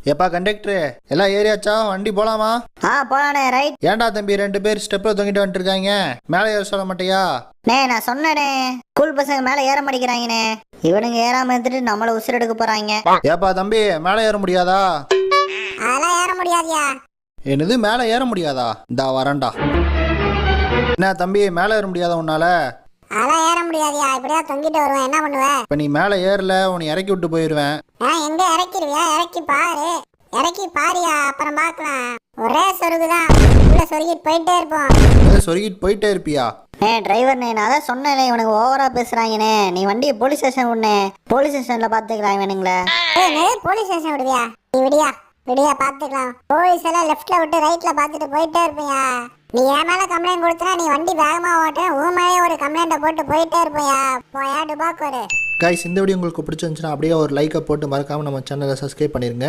ஏப்பா கண்டக்டரு எல்லாம் ஏறியாச்சா? வண்டி போலாமா? போலானே. ரைட். ஏன்டா தம்பி 2 பேர் ஸ்டெப்ல தொங்கிட்டு வந்துட்டு இருக்காங்க? மேலே ஏற சொல்ல மாட்டியா? நான் சொன்னேனே, ஸ்கூல் பசங்க மேல ஏற மாட்டேங்கிறாங்கண்ணே. இவனுங்க ஏறாம இருந்துட்டு நம்மள உசுர் எடுக்க போறாங்க. ஏப்பா தம்பி மேலே ஏற முடியாதா? அதெல்லாம் ஏற முடியாதியா. என்னது மேலே ஏற முடியாதா? இந்தா வரேன்டா. என்ன தம்பி மேலே ஏற முடியாதா உன்னால? அதெல்லாம் ஏற முடியாதியா. இப்படியா தொங்கிட்டு வருவேன், என்ன பண்ணுவேன்? இப்போ நீ மேலே ஏறல, உன்னை இறக்கி விட்டு போயிடுவேன். எங்க இறக்கிடுவியா? இறக்கி பாரு, இறக்கி பாரியா, அப்புறம் பார்க்கலாம். ஒரே சொருகுதான், உள்ள சொருகிட்டு போயிட்டே இருப்போம். சொருகிட்டு போயிட்டே இருப்பியா? டிரைவர் நான் அதான் சொன்னேனே, இவனுக்கு ஓவரா பேசுறாங்கண்ணே. நீ வண்டியை போலீஸ் ஸ்டேஷன் விடனே, போலீஸ் ஸ்டேஷன்ல பாத்துக்கிறாங்க வேணுங்களே. Police station விடுவியா? நீ விடியா விடியா பாத்துக்கலாம். போலீஸ் எல்லாம் லெஃப்ட்ல விட்டு ரைட்ல பாத்துட்டு போயிட்டே இருப்பியா? நீ என் மேல கம்ப்ளைண்ட் கொடுத்தா நீ வண்டி வேகமா ஓட்ட, உன் மேலே ஒரு கம்ப்ளைண்ட்டை போட்டு போயிட்டே இருப்பியா? போயா டுபாக்கு ஒரு. கைஸ், இந்த வீடியோ உங்களுக்கு பிடிச்சிருந்துச்சுன்னா அப்படியே ஒரு லைக்கை போட்டு மறக்காமல் நம்ம சேனலை சப்ஸ்கிரைப் பண்ணிடுங்க.